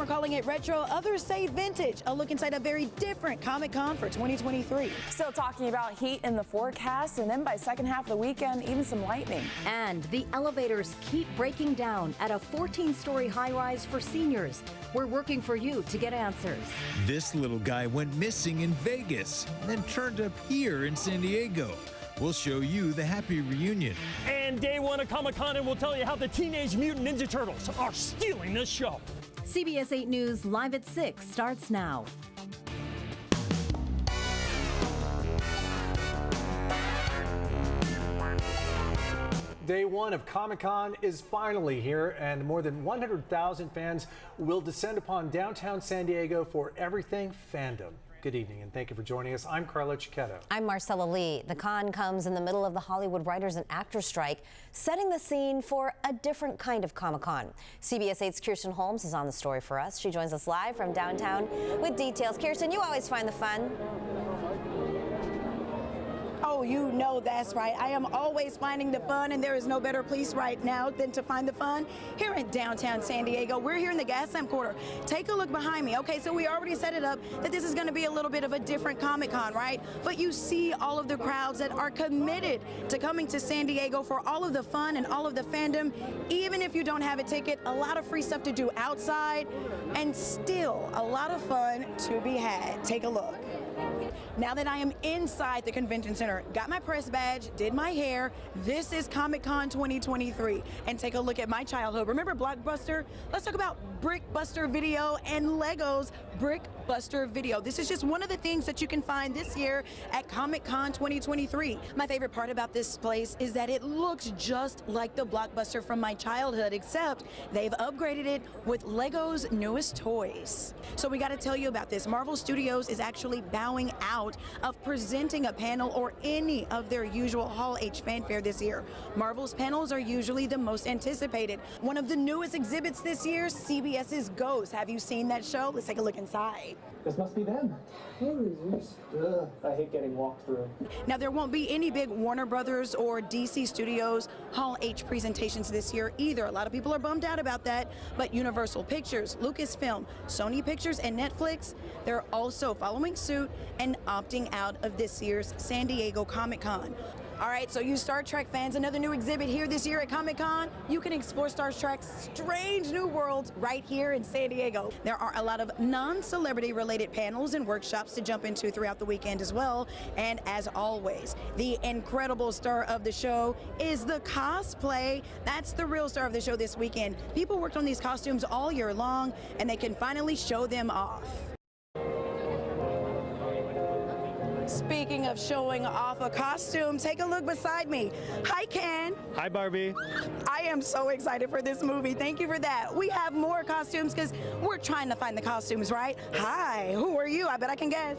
are calling it retro, others say vintage. A look inside a very different Comic-Con for 2023. Still talking about heat in the forecast, and then by second half of the weekend, even some lightning. And the elevators keep breaking down at a 14-story high-rise for seniors. We're working for you to get answers. This little guy went missing in Vegas, then turned up here in San Diego. We'll show you the happy reunion. And day one of Comic-Con, and we'll tell you how the Teenage Mutant Ninja Turtles are stealing this show. CBS 8 News Live at 6 starts now. Day one of Comic-Con is finally here, and more than 100,000 fans will descend upon downtown San Diego for everything fandom. Good evening, and thank you for joining us. I'm Carlo Cicchetto. I'm Marcella Lee. The con comes in the middle of the Hollywood writers and actors strike, setting the scene for a different kind of Comic-Con. CBS 8's Kirsten Holmes is on the story for us. She joins us live from downtown with details. Kirsten, you always find the fun. Oh, you know that's right. I am always finding the fun, and there is no better place right now than to find the fun here in downtown San Diego. We're here in the Gaslamp Quarter. Take a look behind me. Okay, so we already set it up that this is going to be a little bit of a different Comic-Con, right? But you see all of the crowds that are committed to coming to San Diego for all of the fun and all of the fandom. Even if you don't have a ticket, a lot of free stuff to do outside, and still a lot of fun to be had. Take a look. Now that I am inside the convention center, got my press badge, did my hair, this is Comic-Con 2023. And take a look at my childhood. Remember Blockbuster? Let's talk about Brickbuster Video and Lego's Brickbuster Video. This is just one of the things that you can find this year at Comic-Con 2023. My favorite part about this place is that it looks just like the Blockbuster from my childhood, except they've upgraded it with Lego's newest toys. So we got to tell you about this. Marvel Studios is actually bowing out of presenting a panel or any of their usual Hall H fanfare this year. Marvel's panels are usually the most anticipated. One of the newest exhibits this year, CBS's Ghost. Have you seen that show? Let's take a look inside. This must be them. Hey, losers. Ugh, I hate getting walked through. Now, there won't be any big Warner Brothers or DC Studios Hall H presentations this year either. A lot of people are bummed out about that, but Universal Pictures, Lucasfilm, Sony Pictures, and Netflix, they're also following suit and opting out of this year's San Diego Comic-Con. All right, so you Star Trek fans, another new exhibit here this year at Comic-Con. You can explore Star Trek's strange new worlds right here in San Diego. There are a lot of non-celebrity related panels and workshops to jump into throughout the weekend as well. And as always, the incredible star of the show is the cosplay. That's the real star of the show this weekend. People worked on these costumes all year long, and they can finally show them off. Speaking of showing off a costume, take a look beside me. Hi, Ken. Hi, Barbie. I am so excited for this movie. Thank you for that. We have more costumes because we're trying to find the costumes, right? Hi, who are you? I bet I can guess.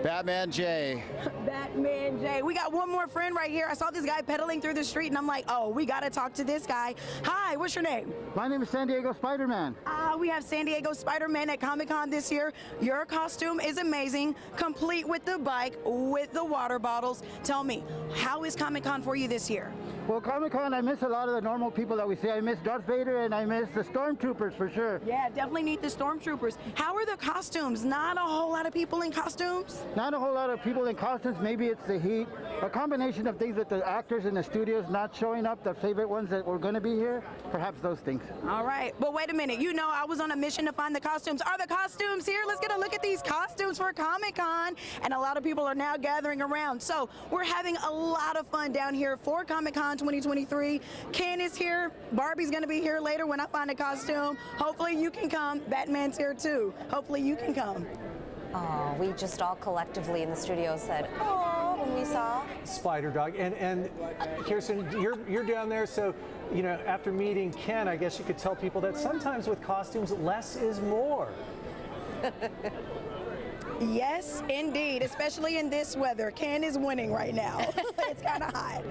Batman Jay. Batman Jay. We got one more friend right here. I saw this guy pedaling through the street, and I'm like, oh, we got to talk to this guy. Hi, what's your name? My name is San Diego Spider-Man. We have San Diego Spider-Man at Comic-Con this year. Your costume is amazing, complete with the bike, with the water bottles. Tell me, how is Comic-Con for you this year? Well, Comic-Con, I miss a lot of the normal people that we see. I miss Darth Vader, and I miss the Stormtroopers for sure. Yeah, definitely need the Stormtroopers. How are the costumes? Not a whole lot of people in costumes? Not a whole lot of people in costumes. Maybe it's the heat. A combination of things with the actors in the studios not showing up, the favorite ones that were going to be here. Perhaps those things. All right, but wait a minute. You know I was on a mission to find the costumes. Are the costumes here? Let's get a look at these costumes for Comic-Con. And a lot of people are now gathering around. So we're having a lot of fun down here for Comic-Con 2023. Ken is here. Barbie's going to be here later when I find a costume. Hopefully you can come. Batman's here too. Hopefully you can come. Oh, we just all collectively in the studio said, oh, when we saw Spider Dog. And Kirsten, you're down there, so you know, after meeting Ken, I guess you could tell people that sometimes with costumes, less is more. Yes, indeed, especially in this weather. Ken is winning right now. It's kind of hot.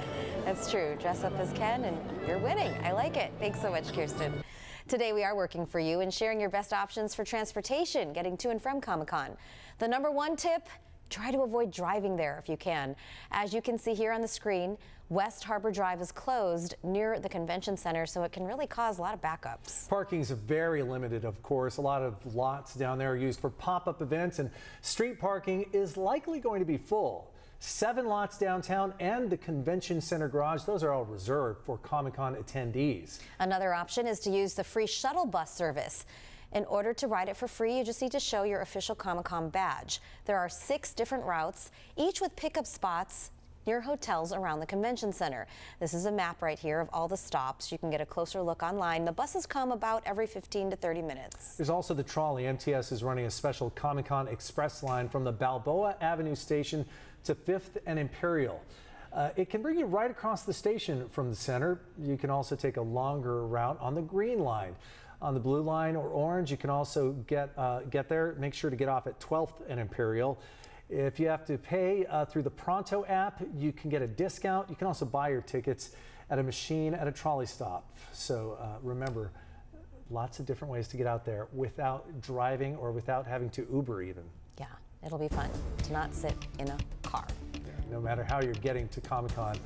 That's true. Dress up as Ken and you're winning. I like it. Thanks so much, Kirsten. Today we are working for you and sharing your best options for transportation, getting to and from Comic-Con. The #1 tip, try to avoid driving there if you can. As you can see here on the screen, West Harbor Drive is closed near the convention center, so it can really cause a lot of backups. Parking's very limited, of course. A lot of lots down there are used for pop-up events, and street parking is likely going to be full. 7 lots downtown and the convention center garage, those are all reserved for Comic-Con attendees. Another option is to use the free shuttle bus service. In order to ride it for free, you just need to show your official Comic-Con badge. There are 6 different routes, each with pickup spots near hotels around the convention center. This is a map right here of all the stops. You can get a closer look online. The buses come about every 15 to 30 minutes. There's also the trolley. MTS is running a special Comic-Con express line from the Balboa Avenue station to 5th and Imperial. It can bring you right across the station from the center. You can also take a longer route on the green line. On the blue line or orange, you can also get there. Make sure to get off at 12th and Imperial. If you have to pay through the Pronto app, you can get a discount. You can also buy your tickets at a machine at a trolley stop. So remember, lots of different ways to get out there without driving or without having to Uber even. Yeah, it'll be fun to not sit in a car. Yeah, no matter how you're getting to Comic-Con,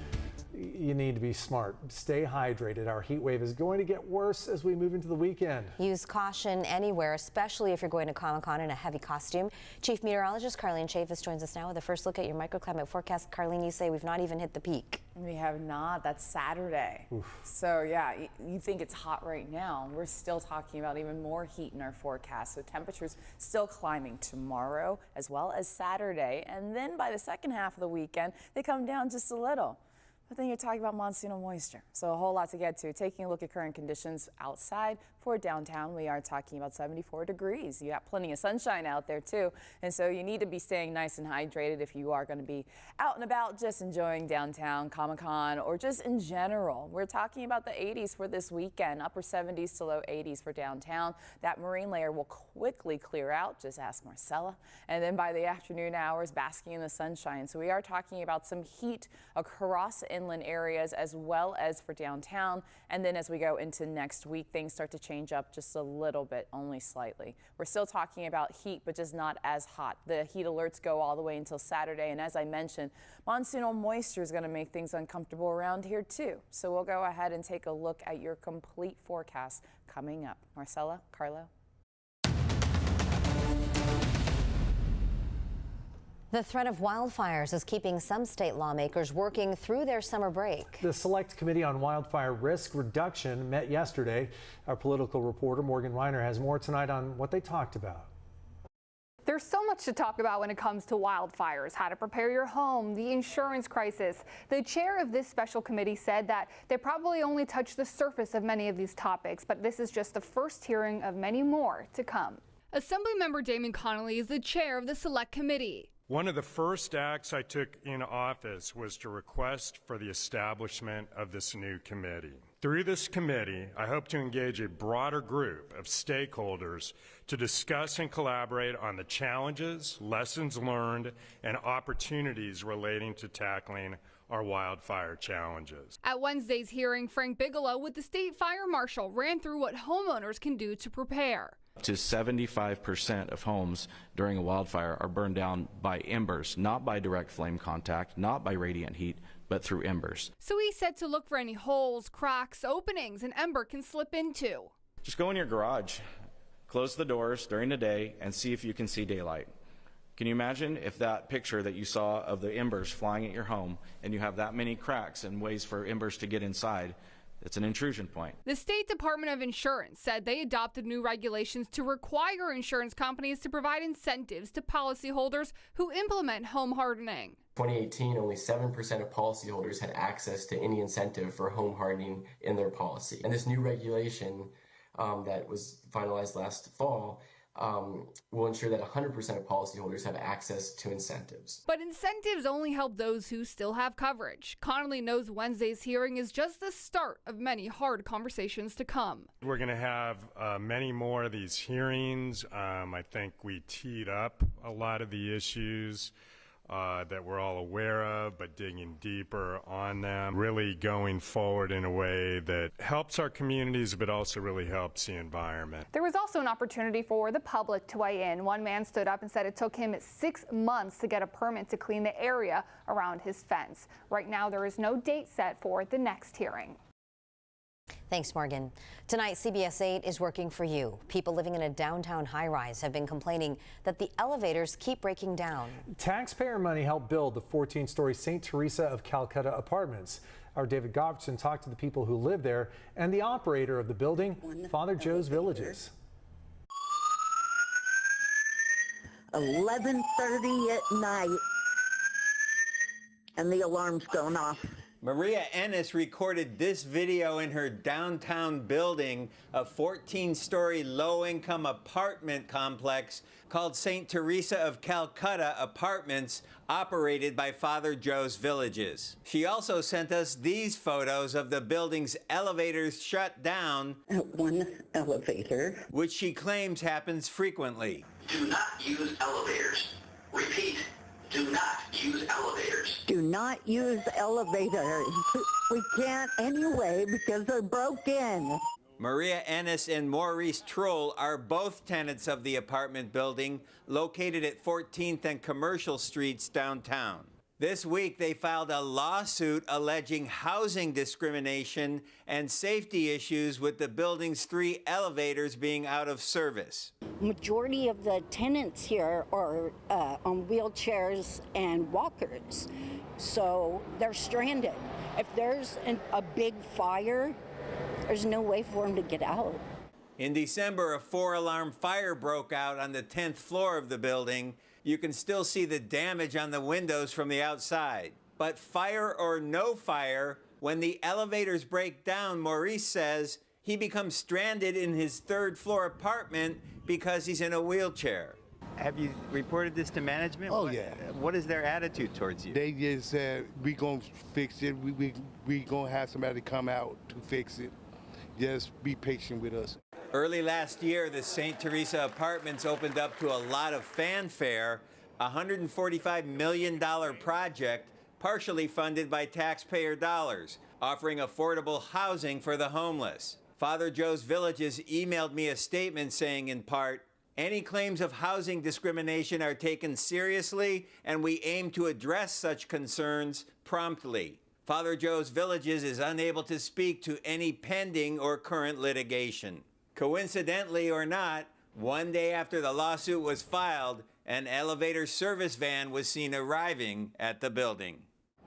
you need to be smart. Stay hydrated. Our heat wave is going to get worse as we move into the weekend. Use caution anywhere, especially if you're going to Comic-Con in a heavy costume. Chief Meteorologist Carlene Chaffetz joins us now with a first look at your microclimate forecast. Carlene, you say we've not even hit the peak. We have not. That's Saturday. Oof. So yeah, you think it's hot right now. We're still talking about even more heat in our forecast. So temperatures still climbing tomorrow as well as Saturday. And then by the second half of the weekend, they come down just a little. But then you're talking about monsoonal moisture. So a whole lot to get to. Taking a look at current conditions outside for downtown, we are talking about 74 degrees. You got plenty of sunshine out there too. And so you need to be staying nice and hydrated if you are going to be out and about just enjoying downtown, Comic-Con, or just in general. We're talking about the 80s for this weekend, upper 70s to low 80s for downtown. That marine layer will quickly clear out. Just ask Marcella. And then by the afternoon hours, basking in the sunshine. So we are talking about some heat across inland areas as well as for downtown. And then as we go into next week, things start to change up just a little bit, only slightly. We're still talking about heat, but just not as hot. The heat alerts go all the way until Saturday. And as I mentioned, monsoonal moisture is going to make things uncomfortable around here too. So we'll go ahead and take a look at your complete forecast coming up. Marcella, Carlo. The threat of wildfires is keeping some state lawmakers working through their summer break. The Select Committee on Wildfire Risk Reduction met yesterday. Our political reporter Morgan Reiner has more tonight on what they talked about. There's so much to talk about when it comes to wildfires, how to prepare your home, the insurance crisis. The chair of this special committee said that they probably only touched the surface of many of these topics, but this is just the first hearing of many more to come. Assemblymember Damon Connolly is the chair of the Select Committee. One of the first acts I took in office was to request for the establishment of this new committee. Through this committee, I hope to engage a broader group of stakeholders to discuss and collaborate on the challenges, lessons learned, and opportunities relating to tackling our wildfire challenges. At Wednesday's hearing, Frank Bigelow with the state fire marshal ran through what homeowners can do to prepare. Up to 75% of homes during a wildfire are burned down by embers, not by direct flame contact, not by radiant heat, but through embers. So he said to look for any holes, cracks, openings an ember can slip into. Just go in your garage, close the doors during the day, and see if you can see daylight. Can you imagine if that picture that you saw of the embers flying at your home and you have that many cracks and ways for embers to get inside? It's an intrusion point. The State Department of Insurance said they adopted new regulations to require insurance companies to provide incentives to policyholders who implement home hardening. 2018, only 7% of policyholders had access to any incentive for home hardening in their policy. And this new regulation that was finalized last fall will ensure that 100% of policyholders have access to incentives. But incentives only help those who still have coverage. Connolly knows Wednesday's hearing is just the start of many hard conversations to come. We're going to have many more of these hearings. I think we teed up a lot of the issues that we're all aware of, but digging deeper on them, really going forward in a way that helps our communities, but also really helps the environment. There was also an opportunity for the public to weigh in. One man stood up and said it took him 6 months to get a permit to clean the area around his fence. Right now, there is no date set for the next hearing. Thanks, Morgan. Tonight, CBS 8 is working for you. People living in a downtown high-rise have been complaining that the elevators keep breaking down. Taxpayer money helped build the 14-story St. Teresa of Calcutta apartments. Our David Goffredson talked to the people who live there and the operator of the building, Father Joe's Villages. 11:30 at night, and the alarm's going off. Maria Ennis recorded this video in her downtown building, a 14-story low-income apartment complex called St. Teresa of Calcutta Apartments, operated by Father Joe's Villages. She also sent us these photos of the building's elevators shut down, one elevator, which she claims happens frequently. Do not use elevators. Repeat. Do not use elevators. Do not use elevators. We can't anyway because they're broken. Maria Ennis and Maurice Troll are both tenants of the apartment building located at 14th and Commercial Streets downtown. This week, they filed a lawsuit alleging housing discrimination and safety issues with the building's 3 elevators being out of service. Majority of the tenants here are on wheelchairs and walkers, so they're stranded. If there's a big fire, there's no way for them to get out. In December, a 4-alarm fire broke out on the 10th floor of the building. You can still see the damage on the windows from the outside. But fire or no fire, when the elevators break down, Maurice says he becomes stranded in his 3rd-floor apartment because he's in a wheelchair. Have you reported this to management? Oh, yeah. What is their attitude towards you? They just said, we gonna fix it. We gonna have somebody come out to fix it. Just be patient with us. Early last year, the St. Teresa Apartments opened up to a lot of fanfare, a $145 million project partially funded by taxpayer dollars, offering affordable housing for the homeless. Father Joe's Villages emailed me a statement saying, in part, any claims of housing discrimination are taken seriously, and we aim to address such concerns promptly. Father Joe's Villages is unable to speak to any pending or current litigation. Coincidentally or not, one day after the lawsuit was filed, an elevator service van was seen arriving at the building.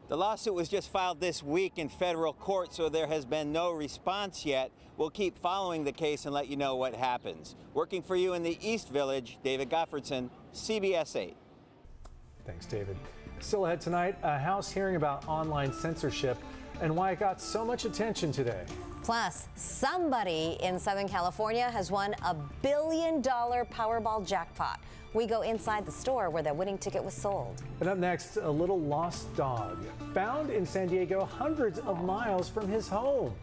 The lawsuit was just filed this week in federal court, so there has been no response yet. We'll keep following the case and let you know what happens. Working for you in the East Village, David Goffredson, CBS 8. Thanks, David. Still ahead tonight, a House hearing about online censorship and why it got so much attention today. Plus, somebody in Southern California has won a $1 billion Powerball jackpot. We go inside the store where the winning ticket was sold. And up next, a little lost dog found in San Diego hundreds of miles from his home.